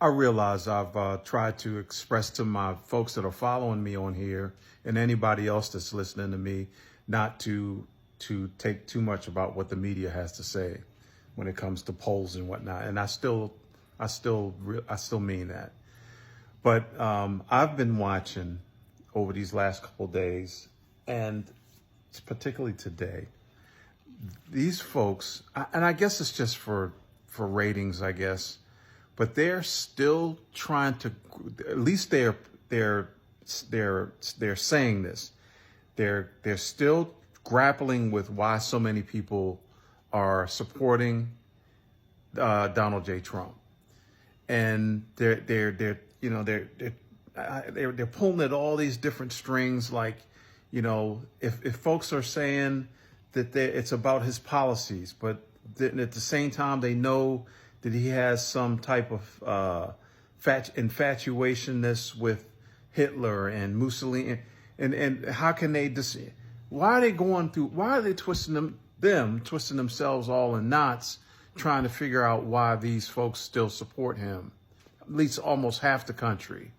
I realize I've tried to express to my folks that are following me on here and anybody else that's listening to me not to take too much about what the media has to say when it comes to polls and whatnot. And I still mean that. But I've been watching over these last couple of days, and particularly today, these folks, and I guess it's just for ratings, I guess, but they're still trying to, at least they're saying this. They're still grappling with why so many people are supporting Donald J. Trump, and they're pulling at all these different strings. Like, if folks are saying that it's about his policies, but then at the same time they know that he has some type of infatuationness with Hitler and Mussolini, and how can they why are they twisting themselves all in knots, trying to figure out why these folks still support him, at least almost half the country.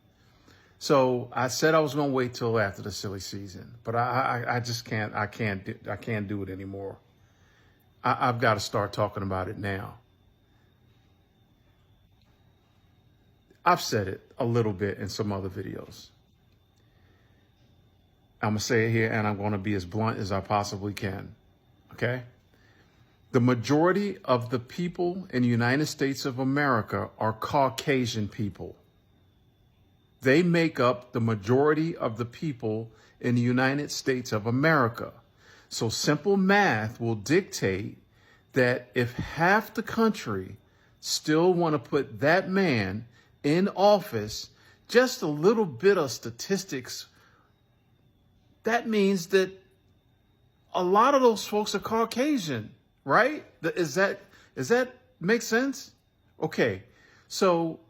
So I said I was going to wait till after the silly season, but I just can't. I can't do it anymore. I've got to start talking about it now. I've said it a little bit in some other videos. I'm going to say it here, and I'm going to be as blunt as I possibly can. Okay? The majority of the people in the United States of America are Caucasian people. They make up the majority of the people in the United States of America. So simple math will dictate that if half the country still want to put that man in office, just a little bit of statistics, that means that a lot of those folks are Caucasian, right? Does that make sense? Okay, so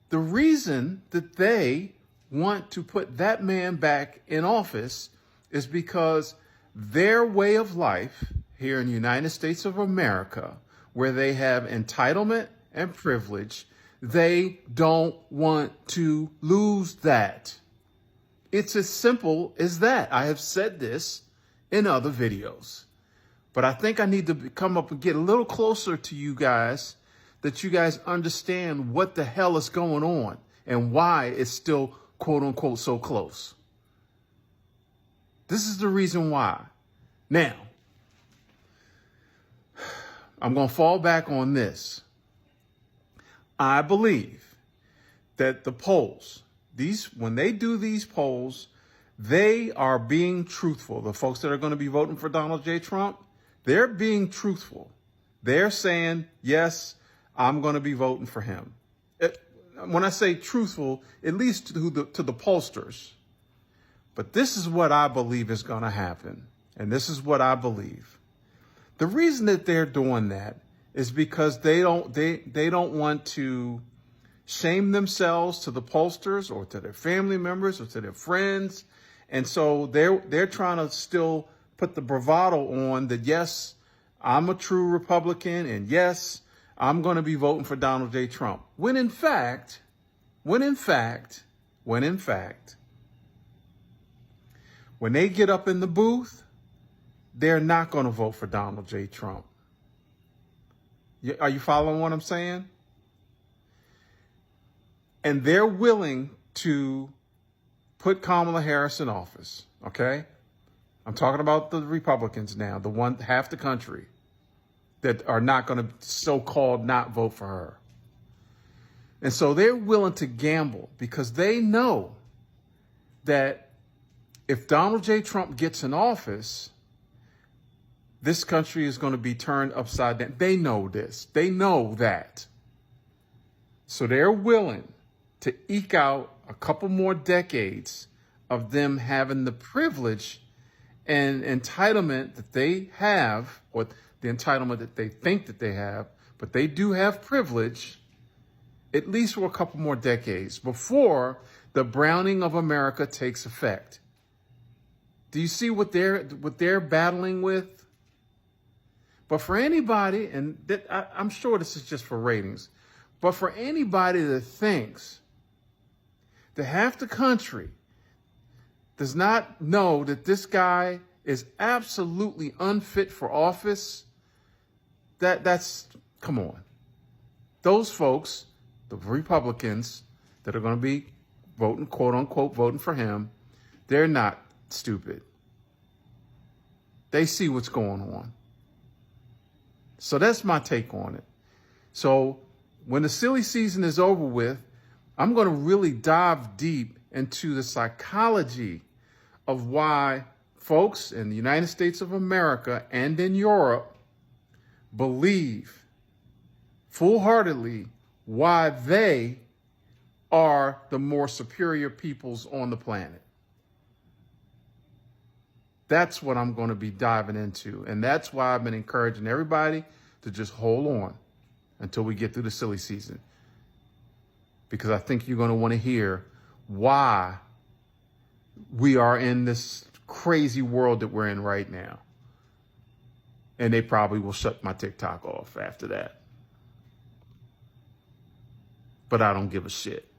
the reason that they want to put that man back in office is because their way of life here in the United States of America, where they have entitlement and privilege, they don't want to lose that. It's as simple as that. I have said this in other videos, but I think I need to come up and get a little closer to you guys, that you guys understand what the hell is going on and why it's still, quote unquote, so close. This is the reason why. Now, I'm going to fall back on this. I believe that the polls, when they do these polls, they are being truthful. The folks that are going to be voting for Donald J. Trump, they're being truthful. They're saying, yes, I'm going to be voting for him. When I say truthful, at least to the pollsters. But this is what I believe is going to happen. And this is what I believe. The reason that they're doing that is because they don't want to shame themselves to the pollsters or to their family members or to their friends. And so they're trying to still put the bravado on that, yes, I'm a true Republican, and yes, I'm going to be voting for Donald J. Trump. When in fact, when they get up in the booth, they're not going to vote for Donald J. Trump. Are you following what I'm saying? And they're willing to put Kamala Harris in office, okay? I'm talking about the Republicans now, half the country that are not going to so-called not vote for her. And so they're willing to gamble because they know that if Donald J. Trump gets in office, this country is going to be turned upside down. They know this. They know that. So they're willing to eke out a couple more decades of them having the privilege and entitlement that they have, or the entitlement that they think that they have, but they do have privilege, at least for a couple more decades before the browning of America takes effect. Do you see what they're battling with? But for anybody, and I'm sure this is just for ratings, But for anybody that thinks that half the country does not know that this guy is absolutely unfit for office, that's, come on. Those folks, the Republicans that are going to be voting, quote unquote, voting for him, they're not stupid. They see what's going on. So that's my take on it. So when the silly season is over with, I'm going to really dive deep into the psychology of why folks in the United States of America and in Europe believe full-heartedly why they are the more superior peoples on the planet. That's what I'm going to be diving into. And that's why I've been encouraging everybody to just hold on until we get through the silly season. Because I think you're going to want to hear why we are in this crazy world that we're in right now. And they probably will shut my TikTok off after that. But I don't give a shit.